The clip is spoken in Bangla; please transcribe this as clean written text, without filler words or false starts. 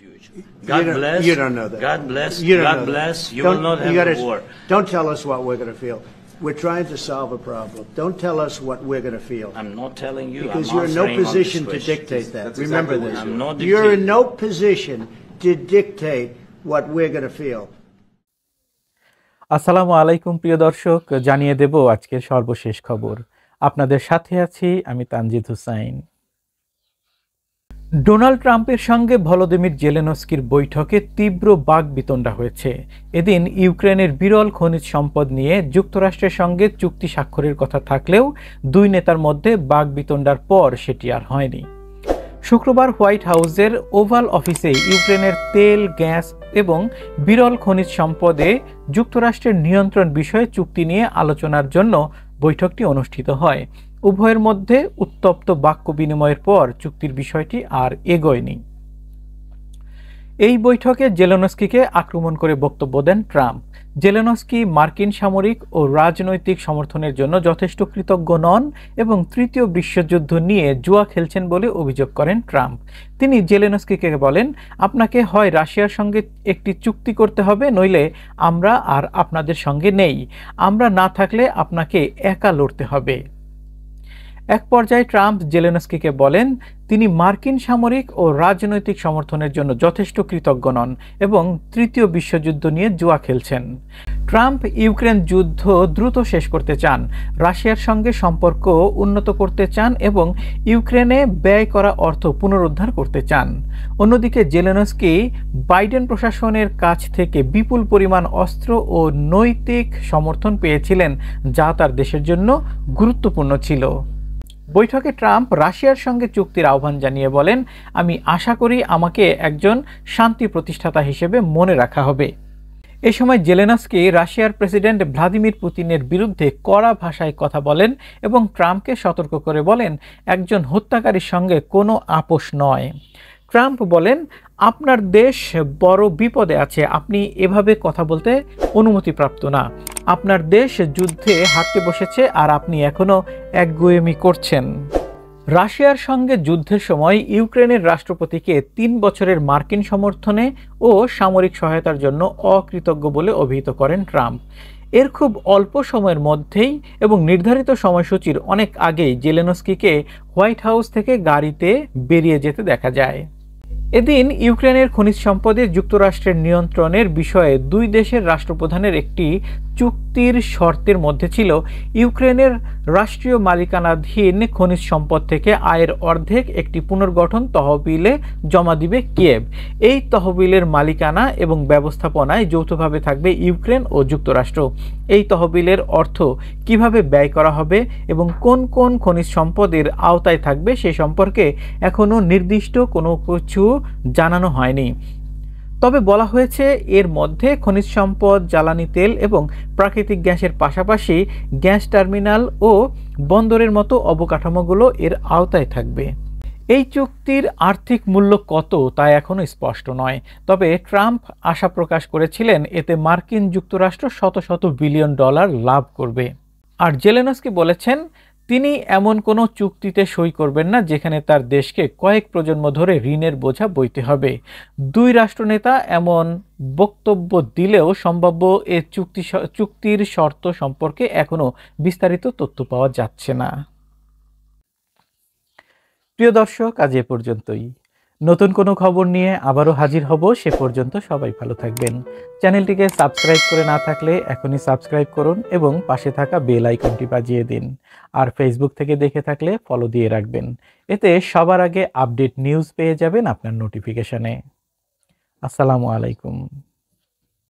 future. God bless. You don't know that. God bless. You don't God know that. bless. You will not have a war. Don't tell us what we're going to feel. We're trying to solve a problem. Don't tell us what we're going to feel. I'm not telling you. Because I'm you're in no answering on this position to question. dictate that. That's Remember exactly this. I'm not You're in dictating. no position to dictate what we're going to feel. আসসালামু আলাইকুম প্রিয় দর্শক, জানিয়ে দেব আজকের সর্বশেষ খবর। আপনাদের সাথে আছি আমি তানজিদ হুসাইন। ডোনাল্ড ট্রাম্পের সঙ্গে ভলোদিমির জেলেনস্কির বৈঠকে তীব্র বাকবিতণ্ডা হয়েছে। এদিন ইউক্রেনের বিরল খনিজ সম্পদ নিয়ে যুক্তরাষ্ট্রের সঙ্গে চুক্তি স্বাক্ষরের কথা থাকলেও দুই নেতার মধ্যে বাকবিতণ্ডার পর সেটি আর হয়নি। শুক্রবার হোয়াইট হাউসের ওভাল অফিসে ইউক্রেনের তেল, গ্যাস এবং বিরল খনিজ সম্পদে যুক্তরাষ্ট্রের নিয়ন্ত্রণ বিষয়ে চুক্তি নিয়ে আলোচনার জন্য বৈঠকটি অনুষ্ঠিত হয়। উভয়ের মধ্যে উত্তপ্ত বাক্য বিনিময়ের পর চুক্তির বিষয়টি আর এগোয়নি। এই বৈঠকে জেলেনস্কিকে আক্রমণ করে বক্তব্য দেন ট্রাম্প। জেলেনস্কি মার্কিন সামরিক ও রাজনৈতিক সমর্থনের জন্য যথেষ্ট কৃতজ্ঞ নন এবং তৃতীয় বিশ্বযুদ্ধ নিয়ে জুয়া খেলছেন বলে অভিযোগ করেন ট্রাম্প। তিনি জেলেনস্কিকে বলেন, আপনাকে হয় রাশিয়ার সঙ্গে একটি চুক্তি করতে হবে, নইলে আমরা আর আপনাদের সঙ্গে নেই। আমরা না থাকলে আপনাকে একা লড়তে হবে। এক পর্যায়ে ট্রাম্প জেলেনস্কিকে বলেন তিনি মার্কিন সামরিক ও রাজনৈতিক সমর্থনের জন্য যথেষ্ট কৃতজ্ঞ নন এবং তৃতীয় বিশ্বযুদ্ধ নিয়ে জুয়া খেলছেন। ট্রাম্প ইউক্রেন যুদ্ধ দ্রুত শেষ করতে চান, রাশিয়ার সঙ্গে সম্পর্ক উন্নত করতে চান এবং ইউক্রেনে ব্যয় করা অর্থ পুনরুদ্ধার করতে চান। অন্যদিকে জেলেনস্কি বাইডেন প্রশাসনের কাছ থেকে বিপুল পরিমাণ অস্ত্র ও নৈতিক সমর্থন পেয়েছিলেন, যা তার দেশের জন্য গুরুত্বপূর্ণ ছিল। বৈঠকে ট্রাম্প রাশিয়ার সঙ্গে চুক্তির আহ্বান জানিয়ে বলেন, আমি আশা করি আমাকে একজন শান্তি প্রতিষ্ঠাতা হিসেবে মনে রাখা হবে। এ সময় জেলেনস্কি রাশিয়ার প্রেসিডেন্ট ভ্লাদিমির পুতিনের বিরুদ্ধে কড়া ভাষায় কথা বলেন এবং ট্রাম্পকে সতর্ক করে বলেন, একজন হত্যাকারীর সঙ্গে কোনো আপোষ নয়। ট্রাম্প বলেন, আপনার দেশ বড় বিপদে আছে, আপনি এভাবে কথা বলতে অনুমতিপ্রাপ্ত না। আপনার দেশ যুদ্ধে হারতে বসেছে আর আপনি এখনো একগুঁয়েমি করছেন। রাশিয়ার সঙ্গে যুদ্ধের সময় ইউক্রেনের রাষ্ট্রপতিকে 3 বছরের মার্কিন সমর্থনে ও সামরিক সহায়তার জন্য অকৃতজ্ঞ বলে অভিহিত করেন ট্রাম্প। এর খুব অল্প সময়ের মধ্যেই এবং নির্ধারিত সময়সূচির অনেক আগেই জেলেনস্কিকে হোয়াইট হাউস থেকে গাড়িতে বেরিয়ে যেতে দেখা যায়। এদিন ইউক্রেনের খনিজ সম্পদে যুক্তরাষ্ট্রের নিয়ন্ত্রণের বিষয়ে দুই দেশের রাষ্ট্রপ্রধানের একটি চুক্তির শর্তের মধ্যে ছিল ইউক্রেনের রাষ্ট্রীয় মালিকানাধীন খনিজ সম্পদ থেকে আয়ের অর্ধেক একটি পুনর্গঠন তহবিলে জমা দিবে কিয়েভ। এই তহবিলের মালিকানা এবং ব্যবস্থাপনায় যৌথভাবে থাকবে ইউক্রেন ও যুক্তরাষ্ট্র। এই তহবিলের অর্থ কিভাবে ব্যয় করা হবে এবং কোন কোন খনিজ সম্পদের আওতায় থাকবে সে সম্পর্কে এখনও নির্দিষ্ট কোনো কিছু জানানো হয়নি। তবে বলা হয়েছে এর মধ্যে খনিজ সম্পদ, জ্বালানি তেল এবং প্রাকৃতিক গ্যাসের পাশাপাশি গ্যাস টার্মিনাল ও বন্দরের মতো অবকাঠামোগুলো এর আওতায় থাকবে। এই চুক্তির আর্থিক মূল্য কত তা এখনও স্পষ্ট নয়, তবে ট্রাম্প আশা প্রকাশ করেছিলেন এতে মার্কিন যুক্তরাষ্ট্র শত শত বিলিয়ন ডলার লাভ করবে। আর জেলেনস্কি বলেছেন তিনি এমন কোনো চুক্তিতে সই করবেন না যেখানে তার দেশকে কয়েক প্রজন্ম ধরে ঋণের বোঝা বইতে হবে। দুই রাষ্ট্রনেতা এমন বক্তব্য দিলেও সম্ভাব্য এ চুক্তির শর্ত সম্পর্কে এখনও বিস্তারিত তথ্য পাওয়া যাচ্ছে না। প্রিয় দর্শক, আজ এ পর্যন্তই। নতুন কোনো খবর নিয়ে আবারও হাজির হব। সে পর্যন্ত সবাই ভালো থাকবেন। চ্যানেলটিকে সাবস্ক্রাইব করে না থাকলে এখনই সাবস্ক্রাইব করুন এবং পাশে থাকা বেল আইকনটি বাজিয়ে দিন। আর ফেসবুক থেকে দেখে থাকলে ফলো দিয়ে রাখবেন, এতে সবার আগে আপডেট নিউজ পেয়ে যাবেন আপনার নোটিফিকেশনে। আসসালামু আলাইকুম।